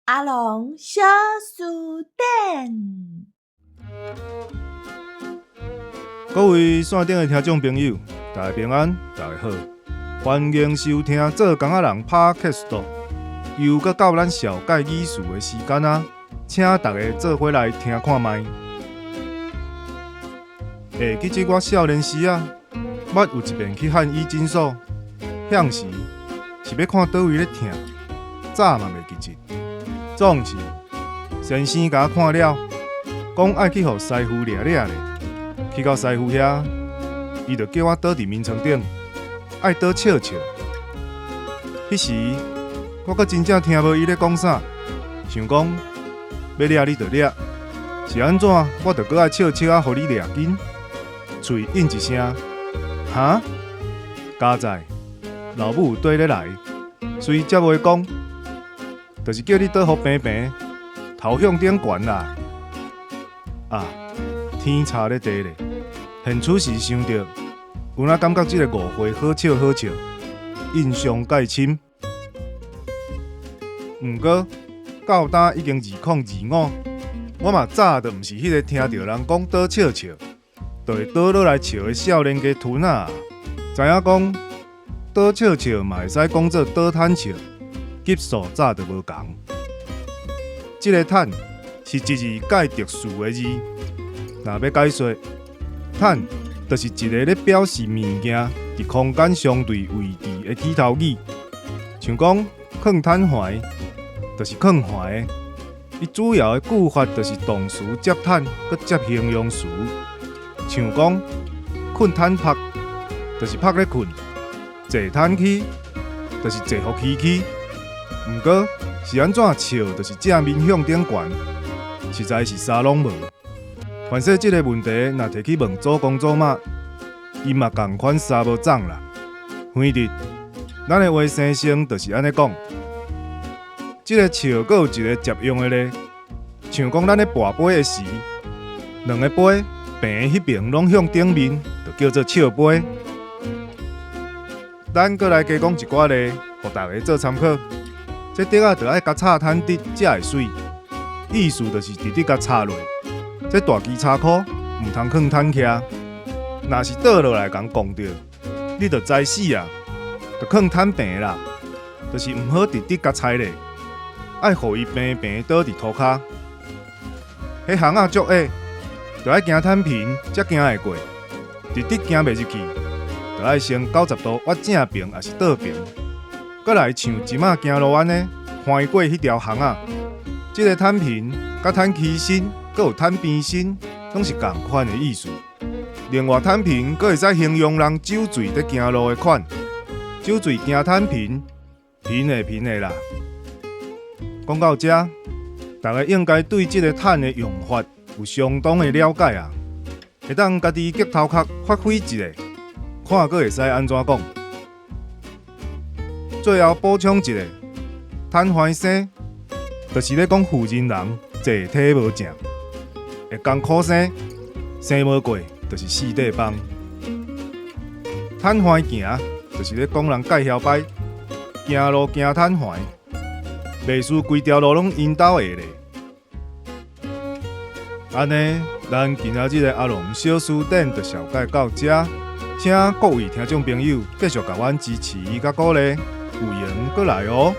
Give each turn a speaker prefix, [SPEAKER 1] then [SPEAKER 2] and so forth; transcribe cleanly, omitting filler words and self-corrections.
[SPEAKER 1] 阿龙小书店，
[SPEAKER 2] 各位线顶的听众朋友，大家平安，大家好，欢迎收听做工仔人 Podcast， 又搁到咱小解语序的时间啊，请大家做伙来听看卖。会记得我少年时啊，捌有一遍去汉医诊所，向时是要看倒位咧疼，早嘛袂记得。总是先生甲我看了，讲爱去互师傅掠掠咧。去到师傅遐，伊就叫我倒伫眠床顶，爱倒笑笑。迄时我阁真正听无伊咧讲啥，想讲要掠你就掠，是安怎我就阁爱笑笑啊，互你掠紧。喙应一声，哈！加在老母有对咧来，虽则袂讲，就是叫你倒互平平，头向顶悬啦。啊，天差咧地咧，现此时想着，有哪感觉即个误会好笑好笑，印象介深。毋过到今已经2025，我嘛早就毋是迄个听到人讲倒笑笑，就会倒落来笑的少年家豚啊！知影讲倒笑笑嘛会使讲做倒趁笑，级数早就无同。即个趁是一字介特殊的字，若要解说，趁就是一个咧表示物件伫空间相对位置的起头语，像讲囥摊怀，就是囥怀的。伊主要的句法就是动词接趁，搁接形容词。像讲困摊拍，就是拍咧困；坐摊起，就是坐伏起起。毋过是安怎笑，就是正面向顶悬，实在是啥拢无。凡说即个问题，若摕去问祖公祖妈，伊嘛共款啥无长啦。反正咱的话生成就是安尼讲。即个笑，阁有一个接用的咧，像讲咱咧跋杯的时，两个杯平迄边拢向顶面，就叫做笑杯。咱阁来加讲一寡咧，互大家做参考。这碟仔就爱甲插摊底才会水，意思就是直直甲插落。这大支插箍毋通囥摊徛，若是倒落来共讲着，你就知死啊！就囥摊平啦，就是毋好直直甲踩咧，爱互伊平平倒伫涂骹。迄行仔足矮，就爱行摊平才行会过，直直行袂入去，就爱先90度挖正平还是倒平。搁来像即马行路安尼，翻过迄条巷仔，即个摊平、甲摊起身，搁有摊边身，拢是同款的意思。另外，摊平搁会使形容人酒醉在行路的款，酒醉行摊平，平的平的啦。讲到这，大家应该对即个趁的用法有相当的了解啊，会当家己脚头壳发挥一下，看搁会使安怎讲。最后补充一个，摊怀生，就是咧讲负人人坐体无正，会艰苦生，生无过，就是四底帮。摊怀行，就是咧讲人介晓歹，行路行摊怀，袂输规条路拢因兜下咧。安尼，咱今仔日的阿龙小书店就小解到这，请各位听众朋友继续甲阮支持甲鼓励。有缘过来哦！